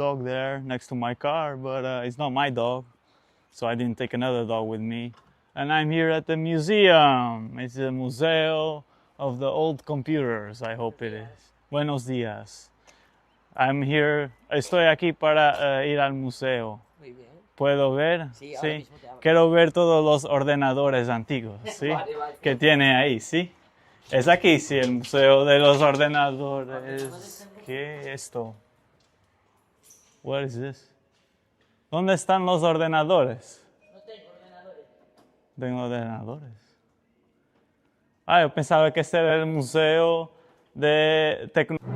dog there next to my car, but it's not my dog, so I didn't take another dog with me. And I'm here at the museum. It's a museo of the old computers, I hope it is. Buenos días. I'm here, estoy aquí para ir al museo. Muy bien. ¿Puedo ver? Sí, ahora mismo te abro. Quiero ver todos los ordenadores antiguos, ¿sí? Vale. Que tiene ahí, ¿sí? Es aquí, sí, el museo de los ordenadores. ¿Qué es esto? What is this? ¿Dónde están los ordenadores? No tengo ordenadores. Tengo ordenadores. Ah, yo pensaba que este era el museo de tecnología.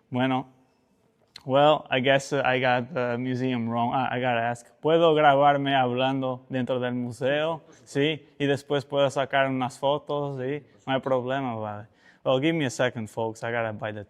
Bueno, well, I guess I got the museum wrong. I gotta ask, ¿puedo grabarme hablando dentro del museo? Sí, y después puedo sacar unas fotos, sí, no hay problema, vale. Well, give me a second, folks, I gotta buy that.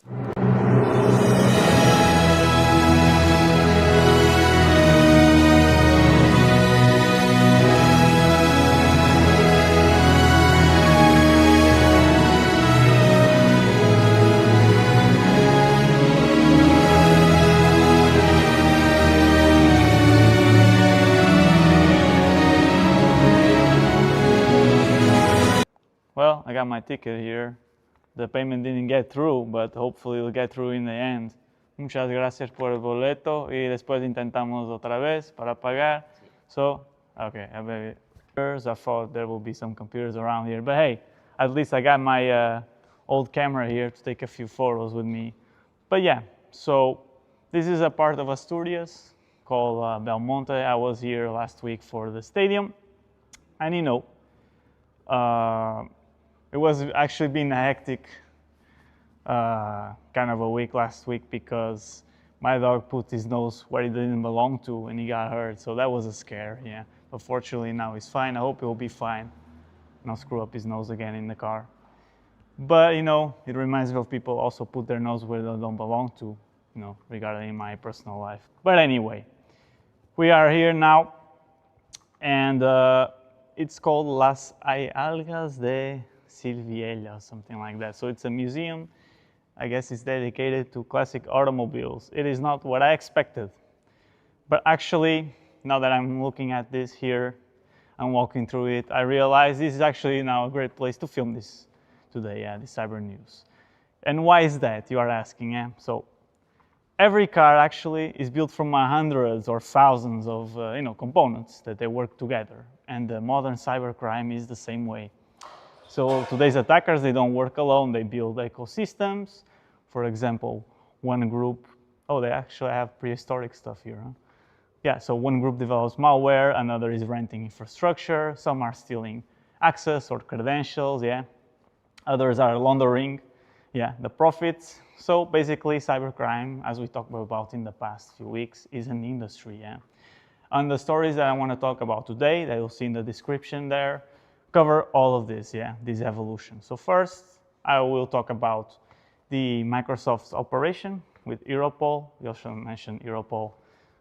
Well, I got my ticket here. The payment didn't get through, but hopefully it'll get through in the end. Muchas gracias por el boleto y después intentamos otra vez para pagar. So, okay, I thought there will be some computers around here, but hey, at least I got my old camera here to take a few photos with me. But yeah, so this is a part of Asturias called Belmonte. I was here last week for the stadium, and you know, it was actually been a hectic kind of a week last week because my dog put his nose where he didn't belong to and he got hurt. So that was a scare, yeah. But fortunately now he's fine. I hope he'll be fine. Not screw up his nose again in the car. But you know, it reminds me of people also put their nose where they don't belong to, you know, regarding my personal life. But anyway, we are here now and it's called Las Algas de Silviella, something like that. So it's a museum. I guess it's dedicated to classic automobiles. It is not what I expected. But actually, now that I'm looking at this here, I'm walking through it, I realize this is actually now a great place to film this today, yeah, the cyber news. And why is that, you are asking, yeah? So every car actually is built from hundreds or thousands of components that they work together. And the modern cybercrime is the same way. So today's attackers, they don't work alone, they build ecosystems. For example, one group, oh, they actually have prehistoric stuff here, huh? Yeah, so one group develops malware, another is renting infrastructure, some are stealing access or credentials, yeah. Others are laundering, yeah, the profits. So basically cybercrime, as we talked about in the past few weeks, is an industry, yeah. And the stories that I want to talk about today, that you'll see in the description there, cover all of this, yeah, this evolution. So first, I will talk about the Microsoft's operation with Europol. We also mentioned Europol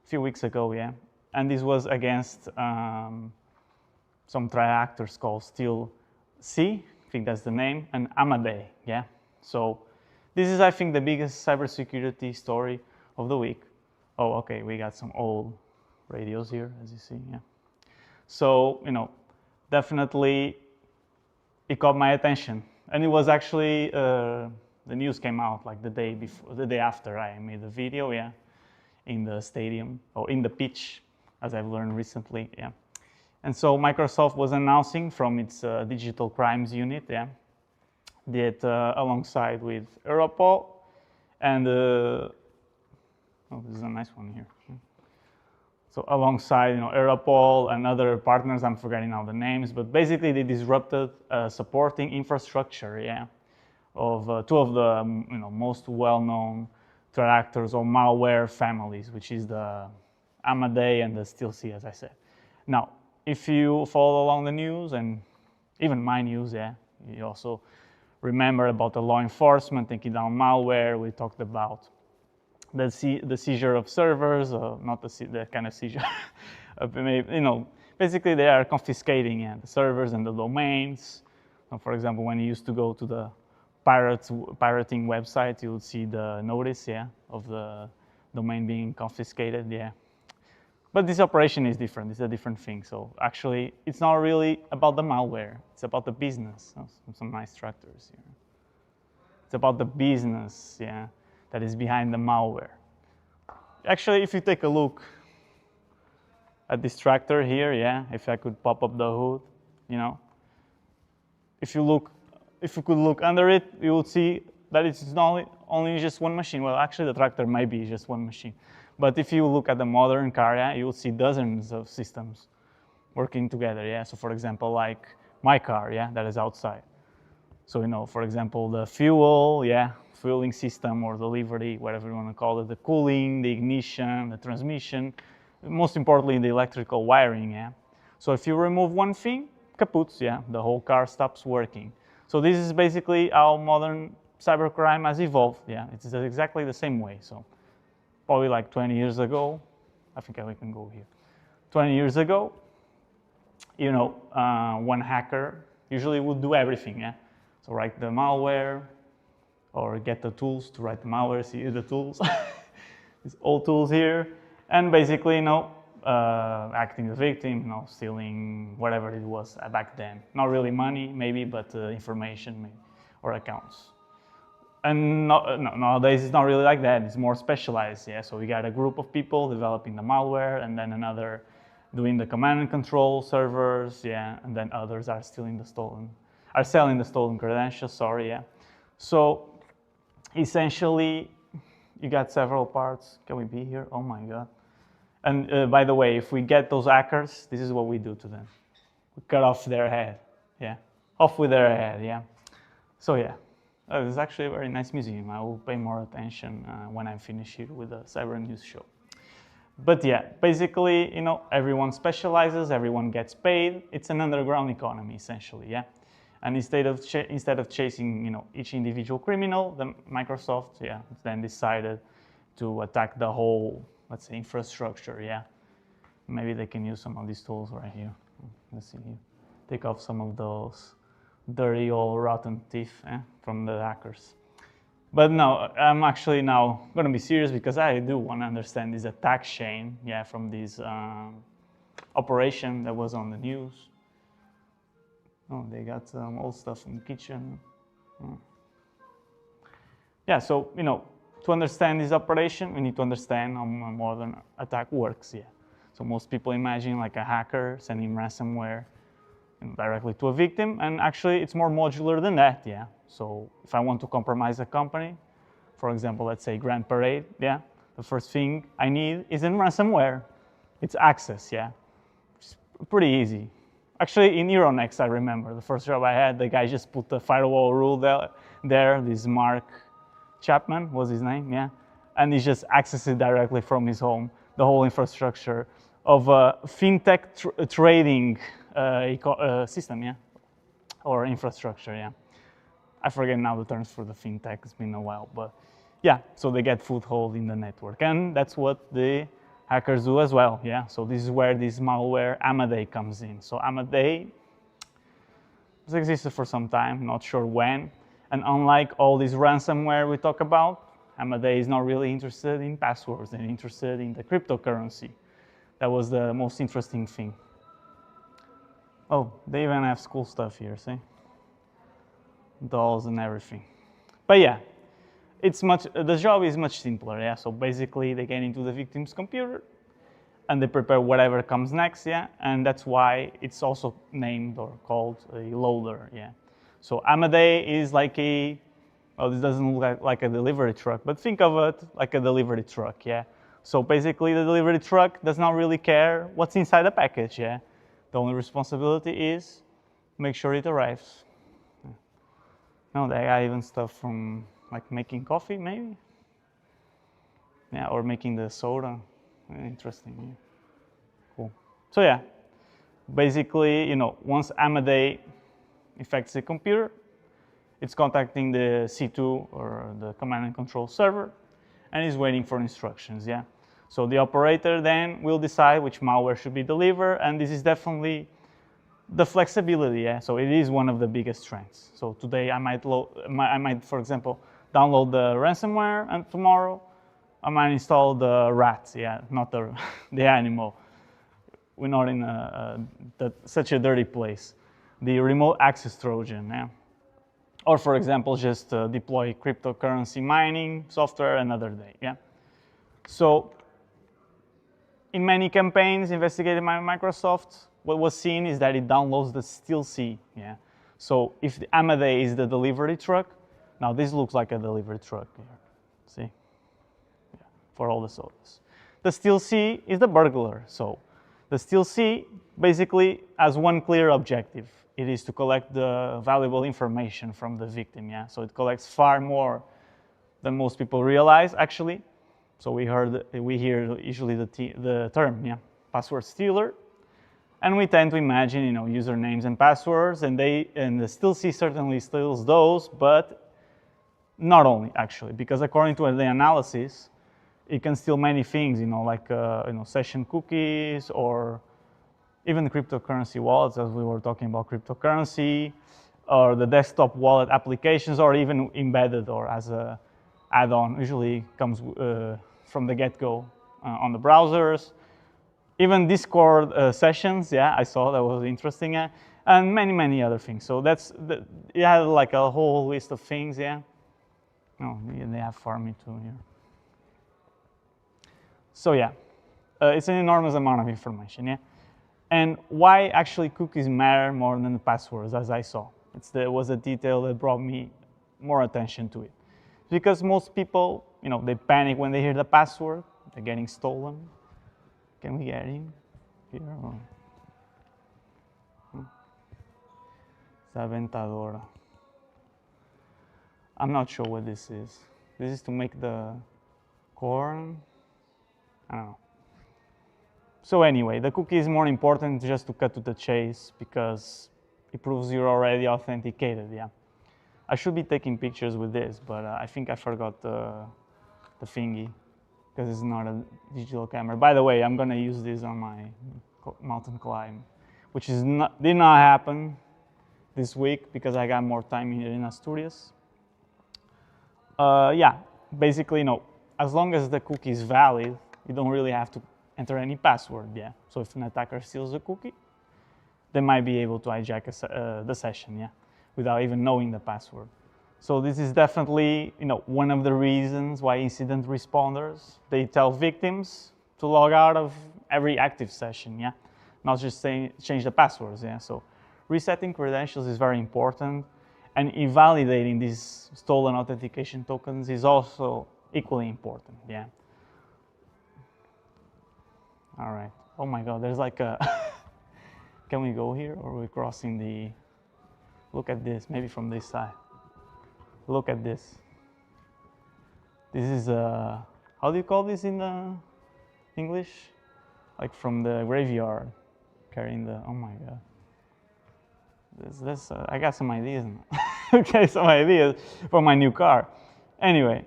a few weeks ago, yeah. And this was against some threat actors called StealC, I think that's the name, and Amadey, yeah. So this is, I think, the biggest cybersecurity story of the week. Oh, okay, we got some old radios here, as you see, yeah. So, you know, definitely it caught my attention. And it was actually, the news came out like the day after I made the video, yeah, in the stadium, or in the pitch, as I've learned recently, yeah. And so Microsoft was announcing from its digital crimes unit, yeah, that alongside with Europol and, oh, this is a nice one here. So alongside, Europol and other partners, I'm forgetting now the names, but basically they disrupted supporting infrastructure, yeah, of two of the most well-known threat actors or malware families, which is the Amadey and the StealC, as I said. Now, if you follow along the news and even my news, yeah, you also remember about the law enforcement, taking down malware. We talked about the seizure of servers, not the kind of seizure, basically they are confiscating the servers and the domains. So for example, when you used to go to the pirating website, you would see the notice, of the domain being confiscated, But this operation is different. It's a different thing. So actually, it's not really about the malware. It's about the business. Some nice tractors here. It's about the business, that is behind the malware. Actually, if you take a look at this tractor here, if I could pop up the hood, if you could look under it, you would see that it's not only just one machine. Well, actually, the tractor might be just one machine. But if you look at the modern car, you will see dozens of systems working together, So for example, like my car, that is outside. So, for example, the fueling system or the livery, whatever you want to call it, the cooling, the ignition, the transmission, most importantly, the electrical wiring, So if you remove one thing, kaput, the whole car stops working. So this is basically how modern cybercrime has evolved, It's exactly the same way. So probably like 20 years ago, I think we can go here. 20 years ago, one hacker usually would do everything, So write the malware or get the tools to write the malware, see the tools, these old tools here, and basically, acting the victim, stealing whatever it was back then. Not really money, maybe, but information, maybe, or accounts. And nowadays, it's not really like that. It's more specialized, So we got a group of people developing the malware, and then another doing the command and control servers, and then others are selling the stolen credentials. So essentially, you got several parts. Can we be here? Oh my God. And by the way, if we get those hackers, this is what we do to them. We cut off their head, off with their head, So it's actually a very nice museum. I will pay more attention when I'm finished here with the Cyber News Show. But basically, everyone specializes, everyone gets paid. It's an underground economy, essentially, And instead of chasing, each individual criminal, Microsoft, then decided to attack the whole, let's say, infrastructure, Maybe they can use some of these tools right here. Let's see here. Take off some of those dirty old rotten teeth from the hackers. But no, I'm actually now going to be serious because I do want to understand this attack chain, from this operation that was on the news. Oh, they got some old stuff in the kitchen. So, to understand this operation, we need to understand how a modern attack works, So most people imagine like a hacker sending ransomware directly to a victim, and actually it's more modular than that, So if I want to compromise a company, for example, let's say Grand Parade, the first thing I need isn't ransomware, it's access, It's pretty easy. Actually, in Euronext, I remember the first job I had, the guy just put the firewall rule there. This Mark Chapman was his name, And he just accessed it directly from his home, the whole infrastructure of a fintech trading system, or infrastructure, I forget now the terms for the fintech, it's been a while, but so they get foothold in the network, and that's what the hackers do as well, So this is where this malware Amadey comes in. So Amadey has existed for some time, not sure when, and unlike all this ransomware we talk about, Amadey is not really interested in passwords, they're interested in the cryptocurrency. That was the most interesting thing. Oh, they even have school stuff here, see? Dolls and everything. But the job is much simpler, So basically they get into the victim's computer and they prepare whatever comes next, And that's why it's also named or called a loader, So Amadey is like this doesn't look like a delivery truck, but think of it like a delivery truck, So basically the delivery truck does not really care what's inside the package, The only responsibility is make sure it arrives. No, they got even stuff from like making coffee, maybe? Or making the soda. Interesting, Cool. So basically, once Amadey infects the computer, it's contacting the C2 or the command and control server, and is waiting for instructions, yeah? So the operator then will decide which malware should be delivered, and this is definitely the flexibility, yeah? So it is one of the biggest strengths. So today I might, for example, download the ransomware, and tomorrow I might install the rat, yeah, not the, the animal. We're not in such a dirty place. The remote access Trojan, yeah? Or for example, just deploy cryptocurrency mining software another day, yeah? So in many campaigns investigated by Microsoft, what was seen is that it downloads the StealC, yeah? So if the Amadey is the delivery truck, now this looks like a delivery truck here, see? Yeah, for all the sodas. The StealC is the burglar, so the StealC basically has one clear objective. It is to collect the valuable information from the victim, yeah? So it collects far more than most people realize, actually. So we hear usually the term, yeah, password stealer, and we tend to imagine, you know, usernames and passwords, and the StealC certainly steals those, but not only actually, because according to the analysis, it can steal many things, you know, like session cookies or even cryptocurrency wallets, as we were talking about cryptocurrency, or the desktop wallet applications, or even embedded or as a add-on. Usually comes from the get-go on the browsers. Even Discord sessions, yeah, I saw that was interesting, and many other things. So it had like a whole list of things, yeah. Oh, they have farming too here. So yeah, it's an enormous amount of information, yeah. And why actually cookies matter more than the passwords, as I saw. It was a detail that brought me more attention to it. Because most people, you know, they panic when they hear the password, they're getting stolen. Can we get in here? Aventadora. I'm not sure what this is. This is to make the corn. I don't know. So anyway, the cookie is more important just to cut to the chase because it proves you're already authenticated, yeah. I should be taking pictures with this, but I think I forgot the thingy because it's not a digital camera. By the way, I'm gonna use this on my mountain climb, which did not happen this week because I got more time here in Asturias. Yeah, basically, no, as long as the cookie is valid, you don't really have to enter any password, yeah. So if an attacker steals a cookie, they might be able to hijack the session, yeah, without even knowing the password. So this is definitely, you know, one of the reasons why incident responders, they tell victims to log out of every active session, yeah, not just change the passwords, yeah. So resetting credentials is very important, and invalidating these stolen authentication tokens is also equally important, yeah. All right. Oh my God, there's like a, can we go here or are we crossing the, look at this, maybe from this side. Look at this. This is, how do you call this in English? Like from the graveyard, carrying the, oh my God. I got some ideas now. Okay, some ideas for my new car. Anyway.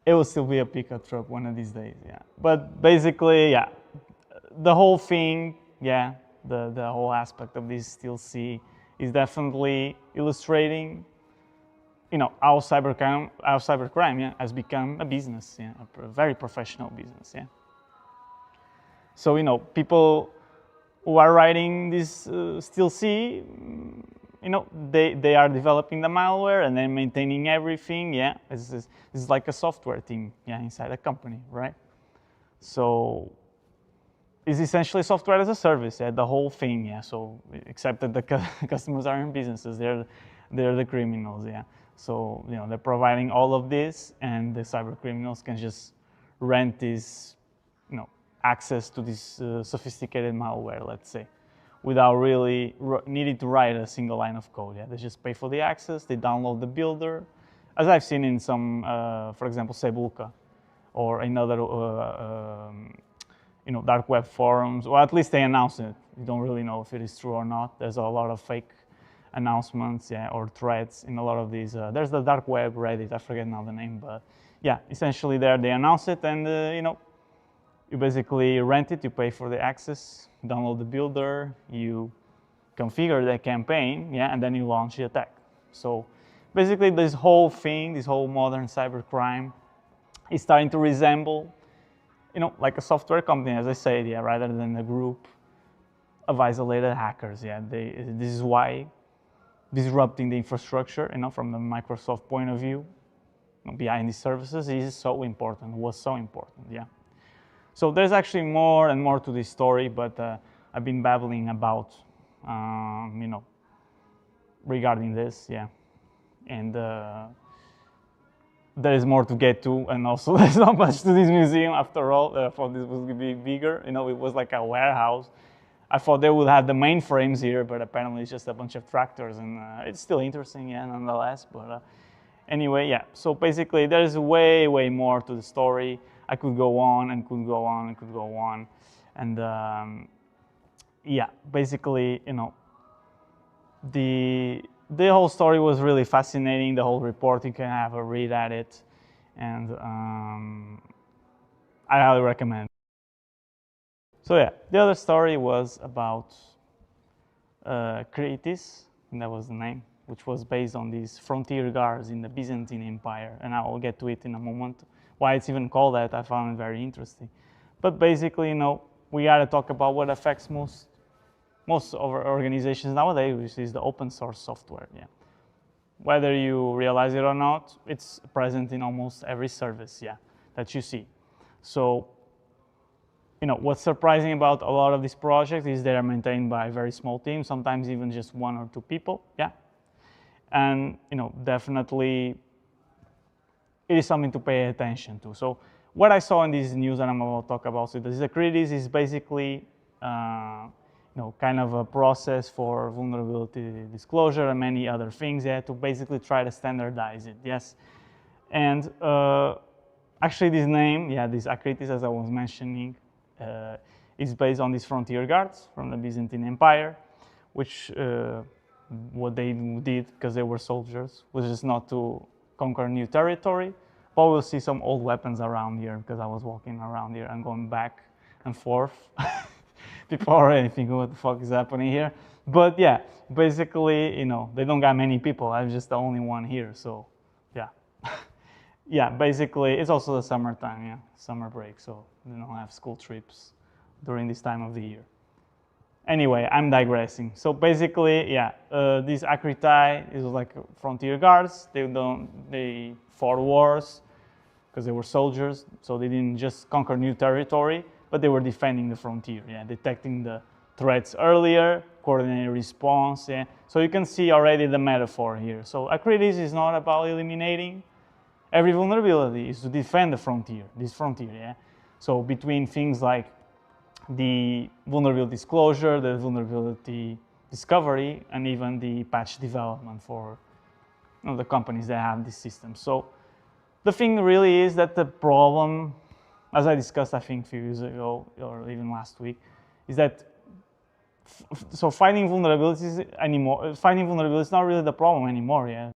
It will still be a pickup truck one of these days, yeah. But basically, yeah, the whole thing, yeah, the whole aspect of this StealC is definitely illustrating, you know, how cybercrime, yeah, has become a business, yeah, a very professional business, yeah. So, you know, people who are writing this StealC, you know, they are developing the malware and then maintaining everything, yeah. This is like a software team, yeah, inside a company, right? So it's essentially software as a service, yeah, the whole thing, yeah. So except that the customers are in businesses, they're the criminals, yeah. So, you know, they're providing all of this, and the cyber criminals can just rent this, you know, access to this sophisticated malware, let's say, without really needing to write a single line of code. Yeah, they just pay for the access, they download the builder, as I've seen in some, for example, Sebulka, or in other, you know, dark web forums, or at least they announce it. You don't really know if it is true or not. There's a lot of fake announcements, yeah, or threads in a lot of these. There's the dark web, Reddit, I forget now the name, but yeah, essentially there they announce it, and you know, you basically rent it, you pay for the access, download the builder, you configure the campaign, yeah, and then you launch the attack. So basically this whole thing, this whole modern cybercrime is starting to resemble, you know, like a software company, as I said, yeah, rather than a group of isolated hackers, yeah. This is why disrupting the infrastructure, you know, from the Microsoft point of view, you know, behind these services is so important, was so important, yeah. So there's actually more and more to this story, but I've been babbling about, you know, regarding this, yeah. And there is more to get to, and also there's not much to this museum after all. I thought this was going to be bigger, you know, it was like a warehouse. I thought they would have the mainframes here, but apparently it's just a bunch of tractors, and it's still interesting, yeah, nonetheless. But anyway, yeah, so basically there's way, way more to the story. I could go on and could go on and could go on. And yeah, basically, you know, the whole story was really fascinating. The whole report, you can have a read at it. And I highly recommend. So yeah, the other story was about Akrites, and that was the name, which was based on these frontier guards in the Byzantine Empire. And I will get to it in a moment. Why it's even called that, I found it very interesting. But basically, you know, we got to talk about what affects most of our organizations nowadays, which is the open source software. Yeah, whether you realize it or not, it's present in almost every service, yeah, that you see. So, you know, what's surprising about a lot of these projects is they are maintained by very small teams, sometimes even just 1 or 2 people, yeah. And, you know, definitely it is something to pay attention to. So what I saw in this news that I'm about to talk about, so this Akrites is basically, you know, kind of a process for vulnerability disclosure and many other things, yeah, to basically try to standardize it, yes. And actually this name, yeah, this Akrites, as I was mentioning, is based on these frontier guards from the Byzantine Empire, which what they did, because they were soldiers, was just not to conquer new territory. But we'll see some old weapons around here, because I was walking around here and going back and forth. People are already thinking, what the fuck is happening here? But yeah, basically, you know, they don't got many people. I'm just the only one here, so yeah. Yeah, basically, it's also the summertime, yeah, summer break, so they don't have school trips during this time of the year. Anyway, I'm digressing. So basically, yeah, these Akrites is like frontier guards. They fought wars because they were soldiers, so they didn't just conquer new territory, but they were defending the frontier, yeah, detecting the threats earlier, coordinated response, yeah. So you can see already the metaphor here. So Akrites is not about eliminating every vulnerability, is to defend the frontier, this frontier, yeah. So between things like the vulnerability disclosure, the vulnerability discovery, and even the patch development for, you know, the companies that have this system. So the thing really is that the problem, as I discussed I think a few years ago or even last week, is that so finding vulnerabilities is not really the problem anymore, yeah.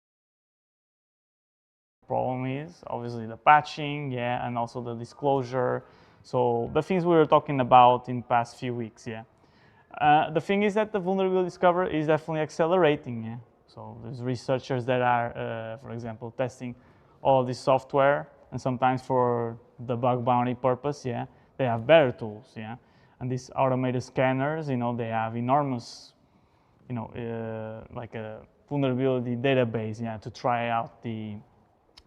The problem is obviously the patching, yeah, and also the disclosure. So the things we were talking about in past few weeks, yeah. The thing is that the vulnerability discovery is definitely accelerating, yeah. So there's researchers that are, for example, testing all this software, and sometimes for the bug bounty purpose, yeah, they have better tools, yeah. And these automated scanners, you know, they have enormous, you know, like a vulnerability database, yeah, to try out the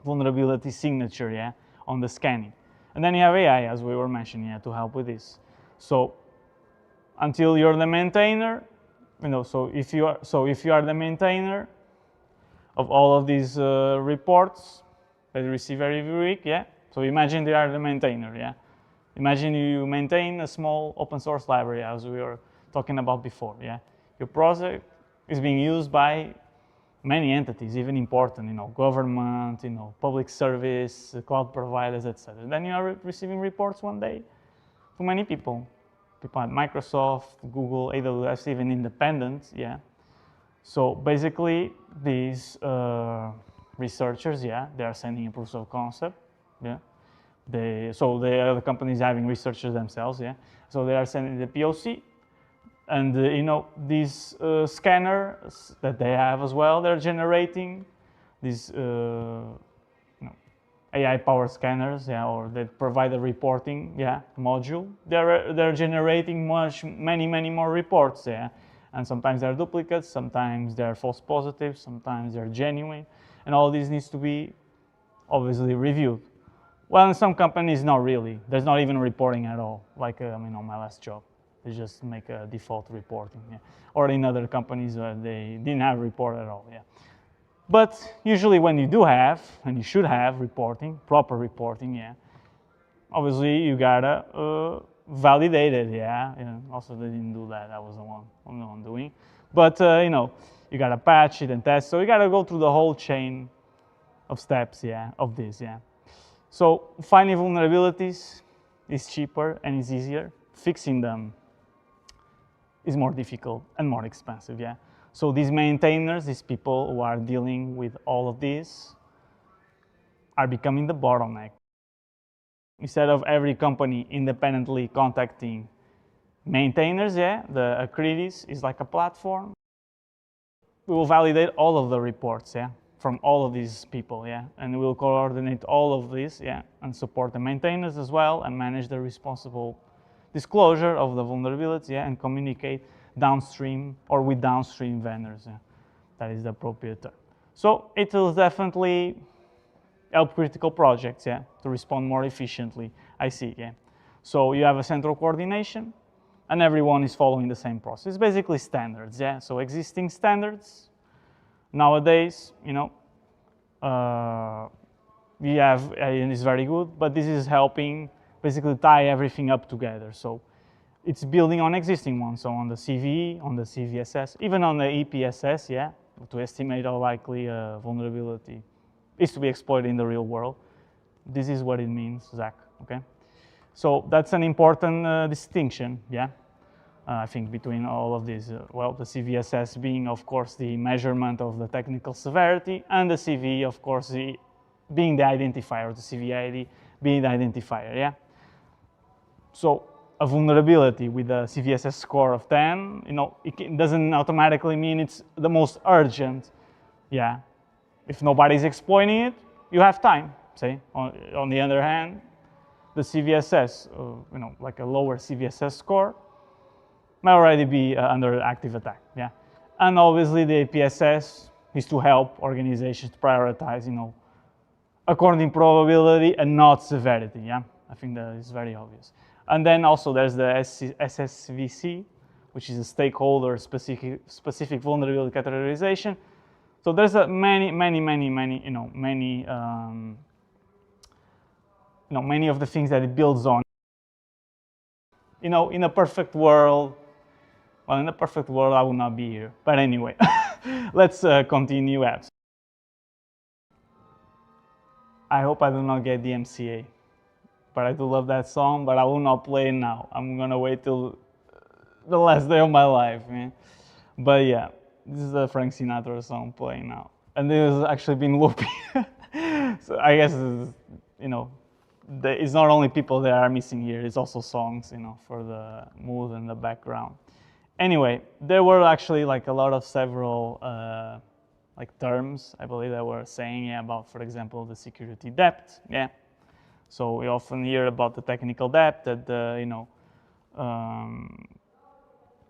vulnerability signature, yeah, on the scanning. And then you have AI, as we were mentioning, yeah, to help with this. So until you're the maintainer, you know, so if you are the maintainer of all of these reports that you receive every week, yeah. So imagine they are the maintainer, yeah. Imagine you maintain a small open source library, as we were talking about before, yeah. Your project is being used by many entities, even important, you know, government, you know, public service, cloud providers, etc. Then you are receiving reports one day from many people at Microsoft, Google, AWS, even independent, yeah. So basically, these researchers, yeah, they are sending a proof of concept, yeah. So the other companies having researchers themselves, yeah. So they are sending the POC, and you know, these scanners that they have as well, they're generating these AI-powered scanners, yeah, or that provide a reporting, yeah, module. They're generating many more reports, yeah, and sometimes they're duplicates, sometimes they're false positives, sometimes they're genuine, and all this needs to be obviously reviewed. Well, in some companies, not really. There's not even reporting at all. Like I mean, on my last job, they just make a default reporting, yeah. Or in other companies, they didn't have report at all, yeah. But usually when you do have, and you should have reporting, proper reporting, yeah, obviously you gotta validate it, yeah. Also they didn't do that, that was the one doing. But you know, you gotta patch it and test, so you gotta go through the whole chain of steps, yeah, of this, yeah. So finding vulnerabilities is cheaper and is easier. Fixing them is more difficult and more expensive, yeah. So these maintainers, these people who are dealing with all of this, are becoming the bottleneck. Instead of every company independently contacting maintainers, yeah, the Akrites is like a platform. We will validate all of the reports, yeah, from all of these people, yeah, and we'll coordinate all of this, yeah, and support the maintainers as well, and manage the responsible disclosure of the vulnerability, yeah, and communicate downstream or with downstream vendors, yeah. That is the appropriate term. So it will definitely help critical projects, yeah, to respond more efficiently, I see, yeah. So you have a central coordination, and everyone is following the same process. It's basically standards, yeah. So existing standards, nowadays, you know, we have, and it's very good, but this is helping basically tie everything up together. So it's building on existing ones, so on the CVE, on the CVSS, even on the EPSS, yeah, to estimate how likely a vulnerability is to be exploited in the real world. This is what it means, Zach, okay? So that's an important distinction, yeah, I think, between all of these. Well, the CVSS being, of course, the measurement of the technical severity, and the CVE, of course, being the identifier, the CVID being the identifier, yeah? So a vulnerability with a CVSS score of 10, you know, it doesn't automatically mean it's the most urgent, yeah? If nobody's exploiting it, you have time, say. On the other hand, the CVSS, you know, like a lower CVSS score, might already be under active attack, yeah? And obviously the APSS is to help organizations to prioritize, you know, according to probability and not severity, yeah? I think that is very obvious. And then also there's the SSVC, which is a stakeholder specific vulnerability categorization. So there's many, you know, many of the things that it builds on. You know, in a perfect world, well, in a perfect world, I would not be here. But anyway, let's continue apps. I hope I do not get the MCA, but I do love that song, but I will not play it now. I'm gonna wait till the last day of my life, man. But yeah, this is a Frank Sinatra song playing now. And this has actually been looping. So I guess, you know, it's not only people that are missing here, it's also songs, you know, for the mood and the background. Anyway, there were actually like a lot of several like terms, I believe, that were saying, yeah, about, for example, the security debt, yeah. So we often hear about the technical debt that, you know,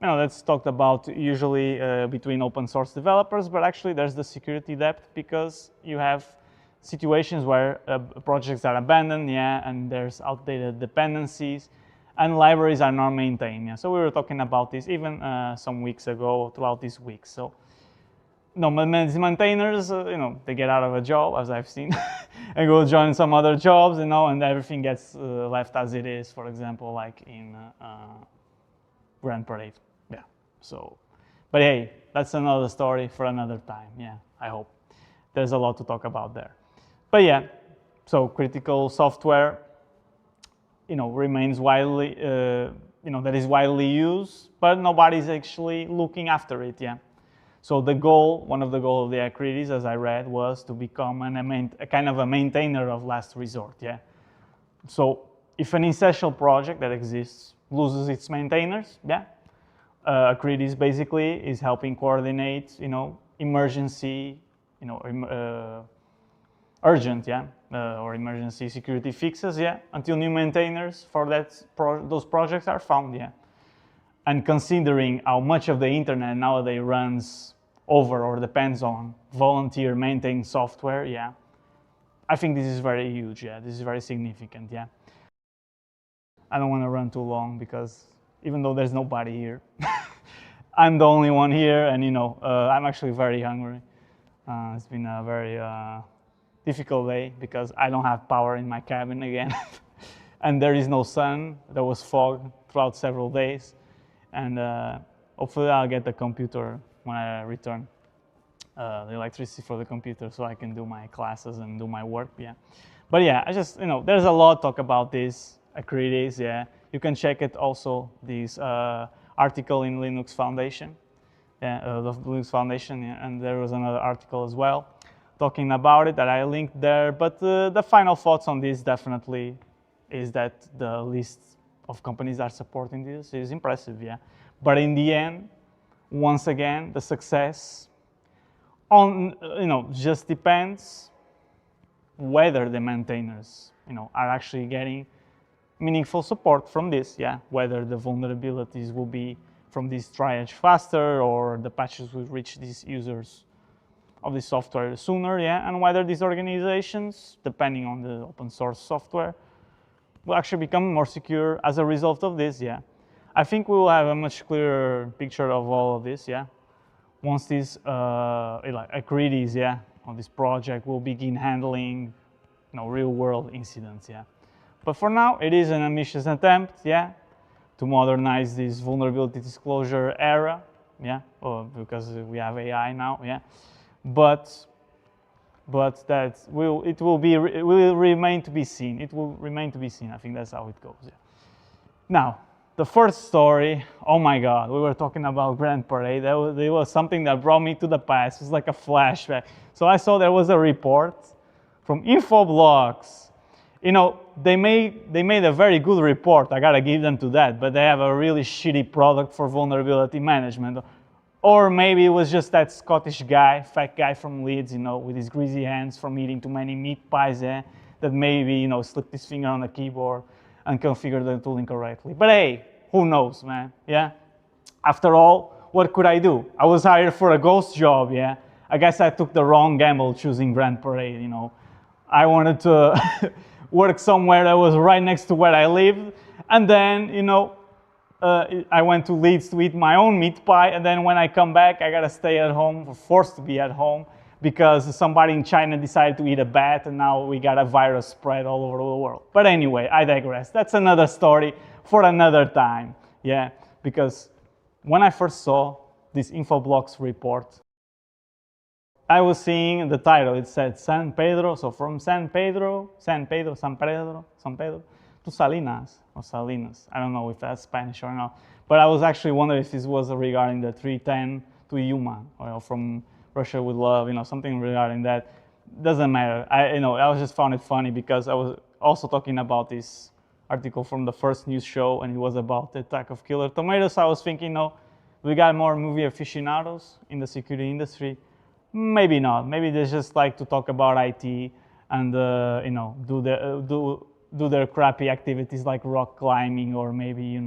that's talked about usually between open source developers, but actually there's the security debt because you have situations where projects are abandoned, yeah, and there's outdated dependencies, and libraries are not maintained, yeah. So we were talking about this even some weeks ago, throughout this week. So, no, maintainers, you know, they get out of a job, as I've seen, and go join some other jobs, you know, and everything gets left as it is, for example, like in Grand Parade, yeah. So, but hey, that's another story for another time, yeah, I hope. There's a lot to talk about there. But yeah, so critical software, you know, remains widely, you know, that is widely used, but nobody's actually looking after it, yeah. So the goal, one of the goals of the Akrites, as I read, was to become a kind of a maintainer of last resort, yeah? So if an essential project that exists loses its maintainers, yeah, Akrites basically is helping coordinate, emergency, urgent, yeah, or emergency security fixes, yeah, until new maintainers for those projects are found, yeah. And considering how much of the internet nowadays runs over or depends on volunteer maintained software, yeah, I think this is very huge, yeah, this is very significant, yeah. I don't want to run too long because even though there's nobody here, I'm the only one here, and I'm actually very hungry. It's been a very difficult day because I don't have power in my cabin again, and there is no sun. There was fog throughout several days, and hopefully I'll get the computer when I return, the electricity for the computer, so I can do my classes and do my work. Yeah, but yeah, I just there's a lot to talk about this. Akrites, yeah, you can check it also. This article in Linux Foundation, yeah, the Linux Foundation, yeah, and there was another article as well talking about it that I linked there. But the final thoughts on this definitely is that the list of companies that are supporting this is impressive, yeah. But in the end, once again, the success on just depends whether the maintainers are actually getting meaningful support from this, yeah, whether the vulnerabilities will be from this triage faster or the patches will reach these users of the software sooner, yeah, and whether these organizations, depending on the open source software, will actually become more secure as a result of this, yeah. I think we will have a much clearer picture of all of this, yeah, once this Akrites, yeah, on this project will begin handling real world incidents, yeah. But for now, it is an ambitious attempt, yeah, to modernize this vulnerability disclosure era, yeah, because we have AI now, yeah. But that it will remain to be seen. It will remain to be seen. I think that's how it goes. Yeah. Now, the first story. Oh my God, we were talking about Grand Parade. There was something that brought me to the past. It was like a flashback. So I saw there was a report from Infoblox. They made a very good report. I gotta give them to that. But they have a really shitty product for vulnerability management. Or maybe it was just that Scottish guy, fat guy from Leeds, with his greasy hands from eating too many meat pies, that maybe, slipped his finger on the keyboard and configured the tool incorrectly. But hey, who knows, man, yeah? After all, what could I do? I was hired for a ghost job, yeah? I guess I took the wrong gamble choosing Grand Parade, I wanted to work somewhere that was right next to where I lived, and then, I went to Leeds to eat my own meat pie, and then when I come back, I gotta stay at home, or forced to be at home, because somebody in China decided to eat a bat, and now we got a virus spread all over the world. But anyway, I digress. That's another story for another time, yeah? Because when I first saw this Infoblox report, I was seeing the title. It said San Pedro, so from San Pedro to Salinas, or Salinas. I don't know if that's Spanish or not. But I was actually wondering if this was regarding the 310 to Yuma, or from Russia with Love, something regarding that. Doesn't matter. I just found it funny because I was also talking about this article from the first news show, and it was about the attack of Killer Tomatoes. I was thinking, we got more movie aficionados in the security industry. Maybe not. Maybe they just like to talk about IT and do their crappy activities like rock climbing, or maybe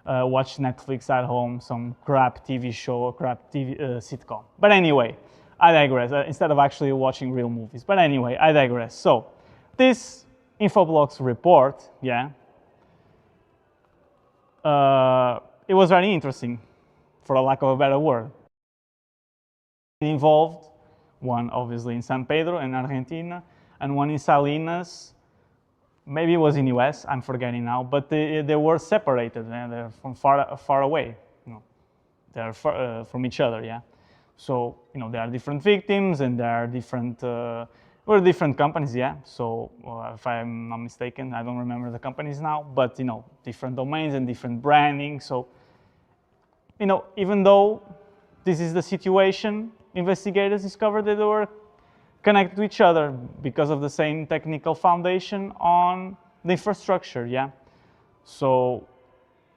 watch Netflix at home, some crap TV show or crap TV sitcom. But anyway, I digress. Instead of actually watching real movies. But anyway, I digress. So this Infoblox report, yeah, it was very interesting, for a lack of a better word. It involved one obviously in San Pedro in Argentina, and one in Salinas. Maybe it was in US, I'm forgetting now, but they were separated, and they're from far away. They're from each other, yeah. So there are different victims, and there are different different companies, yeah. So if I'm not mistaken, I don't remember the companies now, but different domains and different branding. So even though this is the situation. Investigators discovered that they were connected to each other because of the same technical foundation on the infrastructure, yeah? So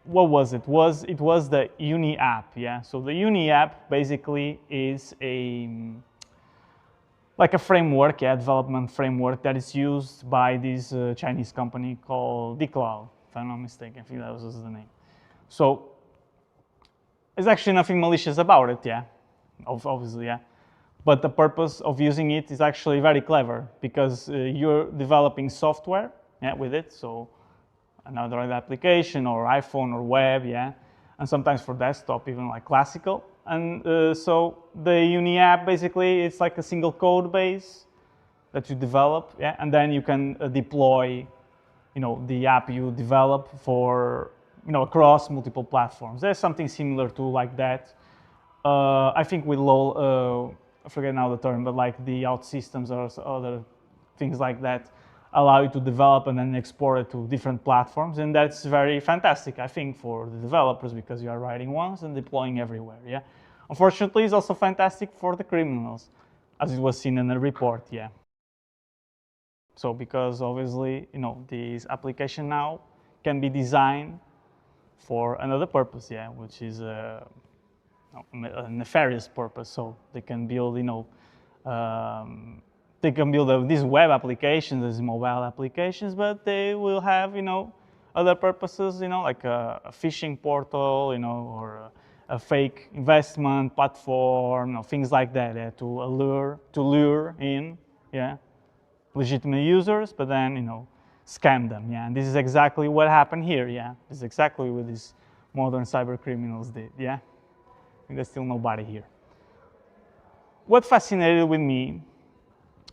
what was it? It was the Uni-App, yeah? So the Uni-App basically is like a framework, yeah, development framework that is used by this Chinese company called dCloud, if I'm not mistaken. I think that was the name. So there's actually nothing malicious about it, yeah, obviously, yeah. But the purpose of using it is actually very clever because you're developing software, yeah, with it. So an Android application or iPhone or web, yeah, and sometimes for desktop, even like classical. And so the Uni-App basically it's like a single code base that you develop, yeah, and then you can deploy, the app you develop for, across multiple platforms. There's something similar to like that. I think with LOL, I forget now the term, but like the OutSystems or other things like that allow you to develop and then export it to different platforms, and that's very fantastic, I think, for the developers because you are writing once and deploying everywhere, yeah. Unfortunately, it's also fantastic for the criminals, as it was seen in the report, yeah. So because obviously, this application now can be designed for another purpose, yeah, which is a nefarious purpose. So they can build, these web applications, these mobile applications, but they will have, other purposes, like a phishing portal, or a fake investment platform, things like that, yeah, to lure in, yeah, legitimate users, but then, scam them, yeah. And this is exactly what happened here, yeah. This is exactly what these modern cyber criminals did, yeah. And there's still nobody here. What fascinated with me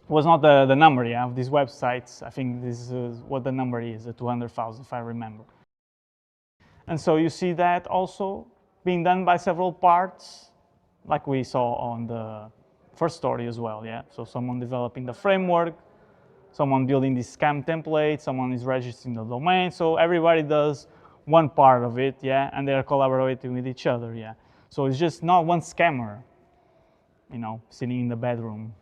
was not the number, yeah, of these websites. I think this is what the number is, the 200,000, if I remember. And so you see that also being done by several parts, like we saw on the first story as well, yeah. So someone developing the framework, someone building this scam template, someone is registering the domain. So everybody does one part of it, yeah, and they're collaborating with each other, yeah. So it's just not one scammer, sitting in the bedroom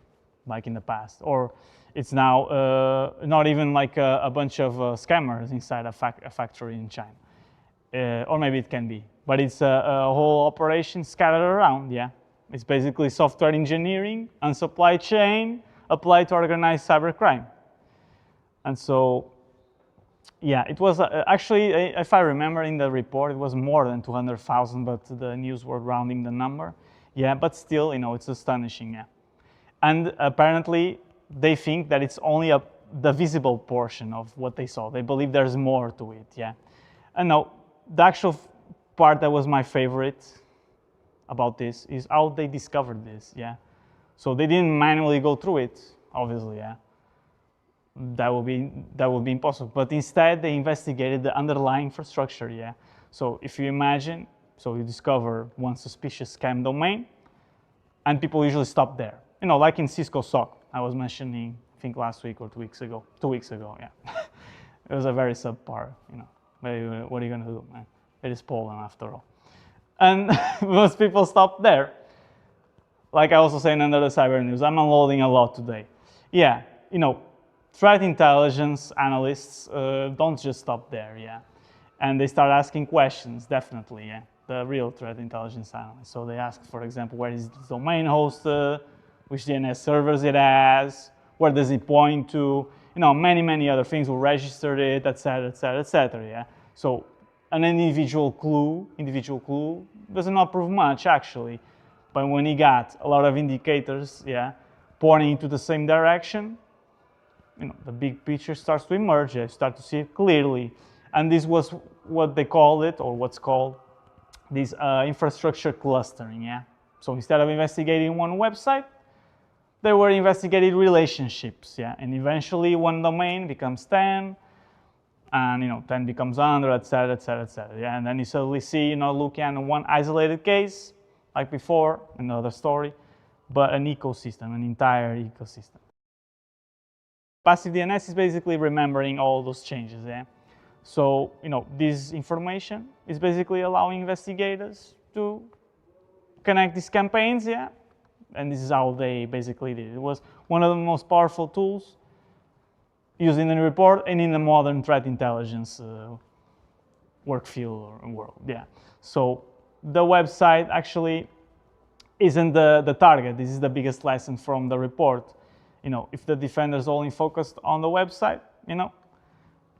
like in the past. Or it's now not even like a bunch of scammers inside a factory in China. Or maybe it can be. But it's a whole operation scattered around, yeah. It's basically software engineering and supply chain applied to organized cybercrime. And so, yeah, it was actually, if I remember in the report, it was more than 200,000, but the news were rounding the number. Yeah, but still, it's astonishing, yeah. And apparently, they think that it's only the visible portion of what they saw. They believe there's more to it, yeah. And no, the actual part that was my favorite about this is how they discovered this, yeah. So they didn't manually go through it, obviously, yeah. That would be impossible. But instead, they investigated the underlying infrastructure, yeah. So if you imagine, so you discover one suspicious scam domain, and people usually stop there. Like in Cisco SOC, I was mentioning, I think last week or 2 weeks ago. 2 weeks ago, yeah. It was a very subpar, But what are you going to do, man? It is Poland, after all. And most people stop there. Like I also say in another cyber news, I'm unloading a lot today. Yeah, threat intelligence analysts don't just stop there, yeah. And they start asking questions, definitely, yeah. The real threat intelligence analysts. So they ask, for example, where is the domain hosted, which DNS servers it has, where does it point to, many other things, who registered it, etc., yeah. So an individual clue does not prove much, actually. But when you got a lot of indicators, yeah, pointing into the same direction, the big picture starts to emerge. You start to see it clearly. And this was what they called it, or what's called this infrastructure clustering, yeah. So instead of investigating one website, they were investigating relationships, yeah. And eventually one domain becomes 10, and 10 becomes 100, etc., yeah. And then you suddenly see, looking at one isolated case, like before, another story, but an ecosystem, an entire ecosystem. Passive DNS is basically remembering all those changes, yeah. So, this information is basically allowing investigators to connect these campaigns, yeah. And this is how they basically did it. It was one of the most powerful tools used in the report and in the modern threat intelligence work field or world, yeah. So the website actually isn't the target. This is the biggest lesson from the report. You know, if the defenders only focused on the website, you know,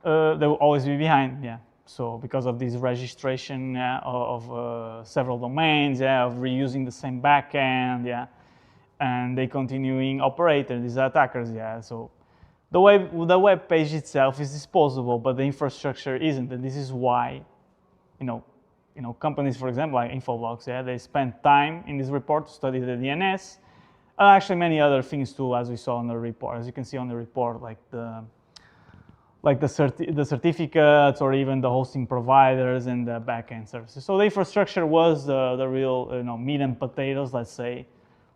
they will always be behind, yeah. So because of this registration of several domains, yeah, of reusing the same backend, yeah, and they continuing operating, these attackers, yeah. So the web page itself is disposable, but the infrastructure isn't, and this is why, you know, companies, for example, like Infoblox, yeah, they spend time in this report to study the DNS, and actually many other things too, as we saw on the report. As you can see on the report, like the certificates or even the hosting providers and the backend services. So the infrastructure was the real, you know, meat and potatoes, let's say,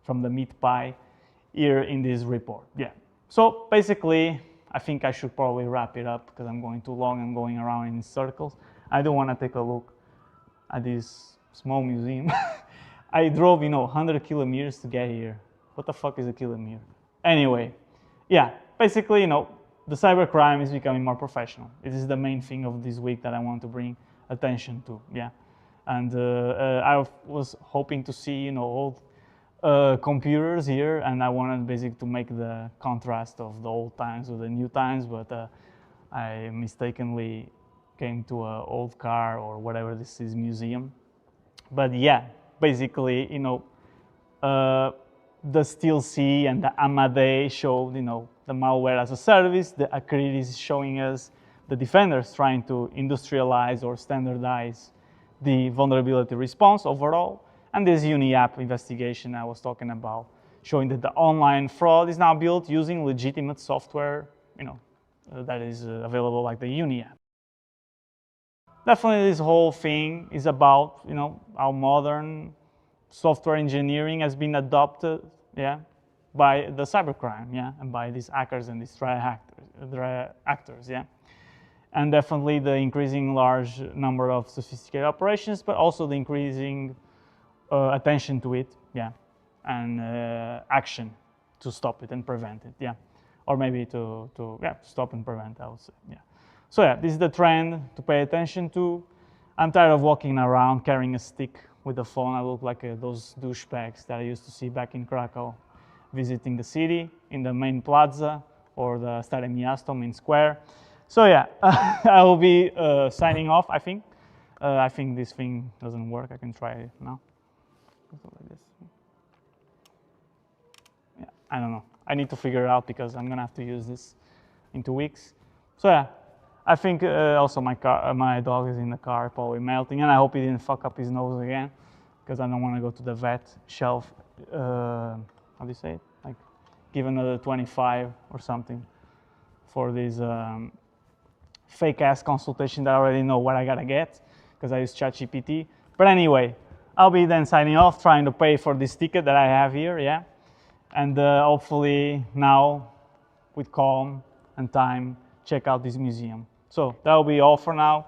from the meat pie here in this report. Yeah. So basically, I think I should probably wrap it up because I'm going too long and going around in circles. I do want to take a look at this small museum. I drove, 100 kilometers to get here. What the fuck is a kilometer? Anyway, yeah, basically, the cybercrime is becoming more professional. This is the main thing of this week that I want to bring attention to, yeah. And I was hoping to see, old computers here, and I wanted basically to make the contrast of the old times with the new times, but I mistakenly came to an old car or whatever this is museum. But yeah, basically, the StealC and the Amadey showed, the malware as a service. The Akrites is showing us the defenders trying to industrialize or standardize the vulnerability response overall. And this Uni-App investigation I was talking about, showing that the online fraud is now built using legitimate software, that is available, like the Uni-App. Definitely this whole thing is about, how modern software engineering has been adopted, yeah, by the cybercrime, yeah, and by these hackers and these threat actors, yeah. And definitely the increasing large number of sophisticated operations, but also the increasing attention to it, yeah, and action to stop it and prevent it, yeah, or maybe to stop and prevent, I would say, yeah. So yeah, this is the trend to pay attention to. I'm tired of walking around carrying a stick with the phone. I look like those douchebags that I used to see back in Krakow, visiting the city in the main plaza or the Stare Miasto main square. So yeah, I will be signing off, I think. I think this thing doesn't work. I can try it now. Like this. Yeah, I don't know. I need to figure it out because I'm gonna have to use this in 2 weeks. So yeah, I think also my dog is in the car, probably melting, and I hope he didn't fuck up his nose again, because I don't want to go to the vet shelf. How do you say it? Like, give another 25 or something for this fake ass consultation that I already know what I gotta get because I use ChatGPT. But anyway, I'll be then signing off, trying to pay for this ticket that I have here, yeah, and hopefully now, with calm and time, check out this museum. So that will be all for now.